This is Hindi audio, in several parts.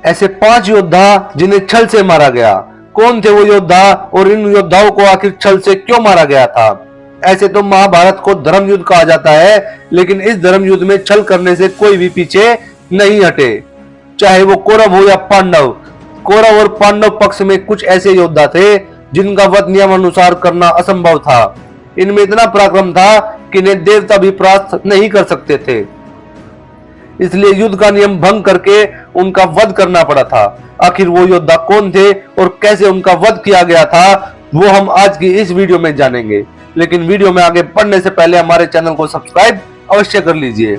ऐसे 5 योद्धा जिन्हें छल से मारा गया। कौन थे वो योद्धा और इन योद्धाओं को आखिर छल से क्यों मारा गया था? ऐसे तो महाभारत को धर्म युद्ध कहा जाता है, लेकिन इस धर्म युद्ध में छल करने से कोई भी पीछे नहीं हटे, चाहे वो कौरव हो या पांडव। कौरव और पांडव पक्ष में कुछ ऐसे योद्धा थे जिनका वध नियमानुसार करना असंभव था। इनमें इतना पराक्रम था कि इन्हें देवता भी परास्त नहीं कर सकते थे, इसलिए युद्ध का नियम भंग करके उनका वध करना पड़ा था। आखिर वो योद्धा कौन थे और कैसे उनका वध किया गया था, वो हम आज की इस वीडियो में जानेंगे। लेकिन वीडियो में आगे बढ़ने से पहले हमारे चैनल को सब्सक्राइब अवश्य कर लीजिए।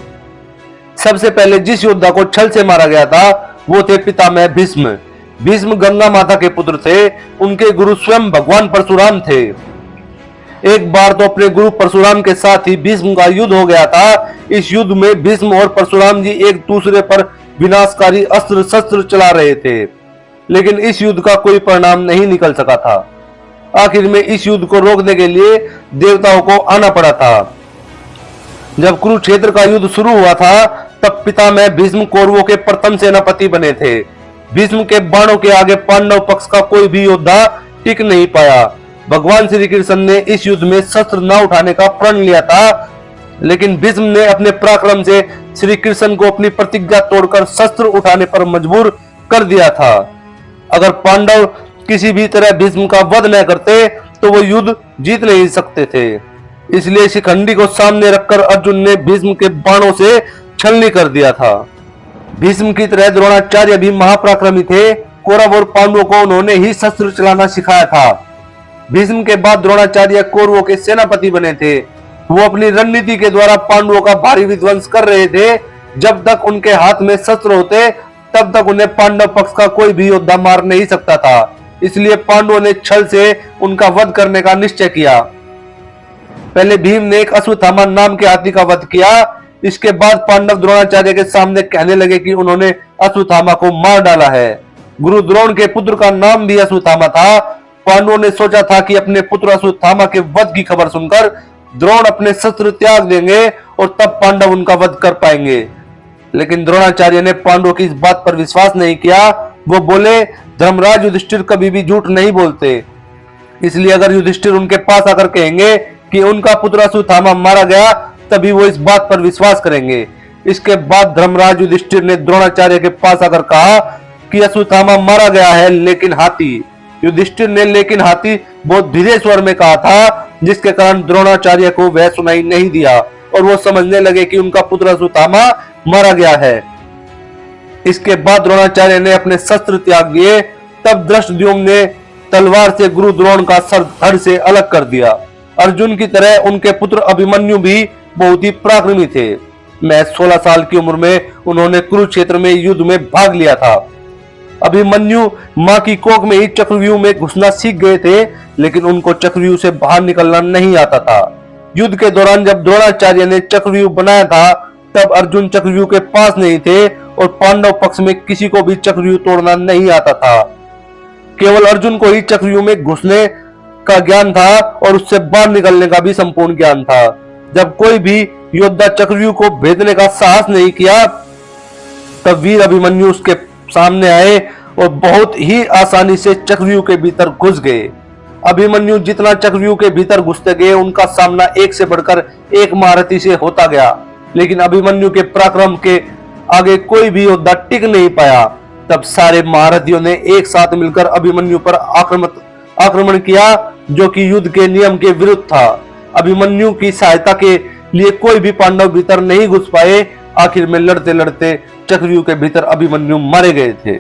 सबसे पहले जिस योद्धा को छल से मारा गया था वो थे पितामह भीष्म। भीष्म गंगा माता के पुत्र थे। उनके गुरु स्वयं भगवान परशुराम थे। एक बार तो अपने गुरु परशुराम के साथ ही भीष्म का युद्ध हो गया था। इस युद्ध में भीष्म और परशुराम जी एक दूसरे पर विनाशकारी अस्त्र शस्त्र चला रहे थे, लेकिन इस युद्ध का कोई परिणाम नहीं निकल सका था। आखिर में इस युद्ध को रोकने के लिए देवताओं को आना पड़ा था। जब कुरुक्षेत्र का युद्ध शुरू हुआ था तब पितामह भीष्म कौरवों के प्रथम सेनापति बने थे। भीष्म के बाणों के आगे पांडव पक्ष का कोई भी योद्धा टिक नहीं पाया। भगवान श्री कृष्ण ने इस युद्ध में शस्त्र न उठाने का प्रण लिया था, लेकिन भीष्म ने अपने पराक्रम से श्री कृष्ण को अपनी प्रतिज्ञा तोड़कर शस्त्र उठाने पर मजबूर कर दिया था। अगर पांडव किसी भी तरह भीष्म का वध न करते तो वो युद्ध जीत नहीं सकते थे। इसलिए शिखंडी को सामने रखकर अर्जुन ने भीष्म के बाणों से छलनी कर दिया था। भीष्म की तरह द्रोणाचार्य भी महापराक्रमी थे। कौरव और पांडवों को उन्होंने ही शस्त्र चलाना सिखाया था। भीष्म के बाद द्रोणाचार्य कौरवों के सेनापति बने थे। वो अपनी रणनीति के द्वारा पांडवों का भारी विध्वंस कर रहे थे। जब तक उनके हाथ में शस्त्र होते तब तक उन्हें पांडव पक्ष का कोई भी योद्धा मार नहीं सकता था। इसलिए पांडवों ने छल से उनका वध करने का निश्चय किया। पहले भीम ने एक अश्वत्थामा नाम के हाथी का वध किया। इसके बाद पांडव द्रोणाचार्य के सामने कहने लगे कि उन्होंने अश्वत्थामा को मार डाला है। गुरु द्रोण के पुत्र का नाम भी अश्वत्थामा था। पांडवों ने सोचा था कि अपने पुत्र अश्वत्थामा के वध की खबर सुनकर द्रोण अपने शस्त्र त्याग देंगे और तब पांडव उनका वध कर पाएंगे, लेकिन द्रोणाचार्य ने पांडवों की इस बात पर विश्वास नहीं किया। वो बोले, धर्मराज युधिष्ठिर कभी भी झूठ नहीं बोलते, इसलिए अगर युधिष्ठिर उनके पास आकर कहेंगे कि उनका पुत्र अश्वत्थामा मारा गया तभी वो इस बात पर विश्वास करेंगे। इसके बाद धर्मराज युधिष्ठिर ने द्रोणाचार्य के पास आकर कहा कि अश्वत्थामा मारा गया है, लेकिन हाथी। युधिष्ठिर ने लेकिन हाथी बहुत धीरे स्वर में कहा था, जिसके कारण द्रोणाचार्य को वह सुनाई नहीं दिया और वो समझने लगे कि उनका पुत्र अश्वत्थामा मारा गया है। इसके बाद द्रोणाचार्य ने अपने शस्त्र त्याग दिए। तब धृष्टद्युम्न ने तलवार से गुरु द्रोण का सर धड़ से अलग कर दिया। अर्जुन की तरह उनके पुत्र अभिमन्यु भी बहुत ही पराक्रमी थे। महज 16 साल की उम्र में उन्होंने कुरुक्षेत्र में युद्ध में भाग लिया था। अभिमन्यु मां की कोख में ही चक्रव्यूह में घुसना सीख गए थे, लेकिन उनको चक्रव्यूह से बाहर निकलना नहीं आता था। युद्ध के दौरान जब द्रोणाचार्य ने चक्रव्यूह बनाया था तब अर्जुन चक्रव्यूह के पास नहीं थे और पांडव पक्ष में किसी को भी चक्रव्यूह तोड़ना नहीं आता था। केवल अर्जुन को ही चक्रव्यूह में घुसने का ज्ञान था और उससे बाहर निकलने का भी संपूर्ण ज्ञान था। जब कोई भी योद्धा चक्रव्यूह को भेदने का साहस नहीं किया तब वीर अभिमन्यु उसके सामने आए और बहुत ही आसानी से चक्रव्यूह के भीतर घुस गए। अभिमन्यु जितना चक्रव्यूह के भीतर घुसते गए उनका सामना एक से बढ़कर एक महारथी से होता गया, लेकिन अभिमन्यु के पराक्रम के आगे कोई भी योद्धा टिक नहीं पाया। तब सारे महारथियों ने एक साथ मिलकर अभिमन्यु पर आक्रमण किया, जो कि युद्ध के नियम के विरुद्ध था। अभिमन्यु की सहायता के लिए कोई भी पांडव भीतर नहीं घुस पाए। आखिर में लड़ते लड़ते चक्रव्यूह के भीतर अभिमन्यु मारे गए थे।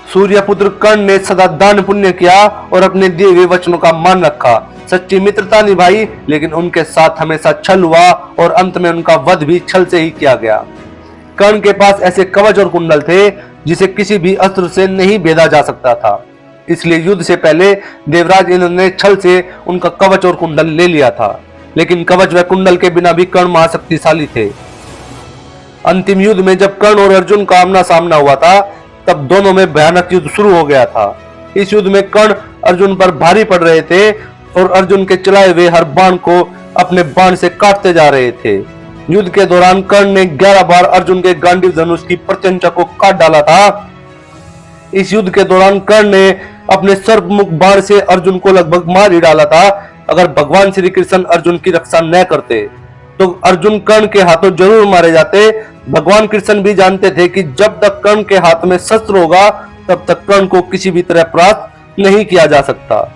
सूर्यपुत्र कर्ण ने सदा दान पुण्य किया और अपने दिए हुए वचनों का मान रखा। सच्ची मित्रता निभाई, लेकिन उनके साथ हमेशा छल हुआ और अंत में उनका वध भी छल से ही किया गया। कर्ण के पास ऐसे कवच और कुंडल थे जिसे किसी भी अस्त्र से नहीं भेदा जा सकता था। इसलिए युद्ध से पहले देवराज इंद्र ने छल से उनका कवच और कुंडल ले लिया था, लेकिन कवच व कुंडल के बिना भी कर्ण महाशक्तिशाली थे। अंतिम युद्ध में जब कर्ण और अर्जुन का आमना सामना हुआ था तब दोनों में भयानक युद्ध शुरू हो गया था। इस युद्ध में कर्ण अर्जुन पर भारी पड़ रहे थे और अर्जुन के चलाए हुए हर बाण को अपने बाण से काटते जा रहे थे। युद्ध के दौरान कर्ण ने 11 बार अर्जुन के गांडीव धनुष की प्रत्यंचा को काट डाला था। इस युद्ध के दौरान कर्ण ने अपने सर्पमुख बाण से अर्जुन को लगभग मार ही डाला था। अगर भगवान श्री कृष्ण अर्जुन की रक्षा न करते तो अर्जुन कर्ण के हाथों जरूर मारे जाते। भगवान कृष्ण भी जानते थे कि जब तक कर्ण के हाथ में शस्त्र होगा तब तक कर्ण को किसी भी तरह परास्त नहीं किया जा सकता।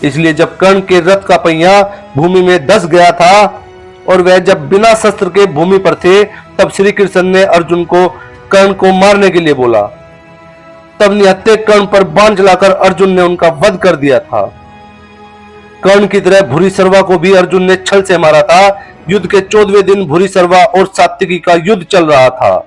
इसलिए जब कर्ण के रथ का पहिया भूमि में धंस गया था और वह जब बिना शस्त्र के भूमि पर थे, तब श्री कृष्ण ने अर्जुन को कर्ण को मारने के लिए बोला। तब निहत्थे कर्ण पर बाण चलाकर अर्जुन ने उनका वध कर दिया था। कर्ण की तरह भूरिश्रवा को भी अर्जुन ने छल से मारा था। युद्ध के 14वें दिन भूरिश्रवा और सात्विकी का युद्ध चल रहा था।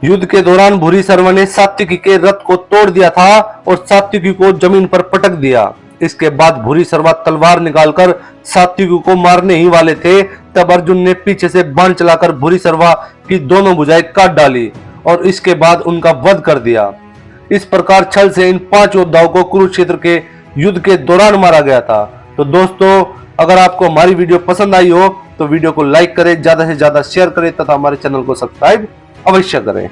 युद्ध के दौरान भूरिश्रवा ने सात्विकी के रथ को तोड़ दिया था और सात्विकी को जमीन पर पटक दिया। इसके बाद भूरिश्रवा तलवार निकालकर सात्विकी को मारने ही वाले थे, तब अर्जुन ने पीछे से बाण चलाकर भूरिश्रवा की दोनों भुजाएं काट डाली और इसके बाद उनका वध कर दिया। इस प्रकार छल से इन 5 योद्धाओं को कुरुक्षेत्र के युद्ध के दौरान मारा गया था। तो दोस्तों, अगर आपको हमारी वीडियो पसंद आई हो तो वीडियो को लाइक करें, ज्यादा से ज्यादा शेयर करें तथा हमारे चैनल को सब्सक्राइब अवश्य करें।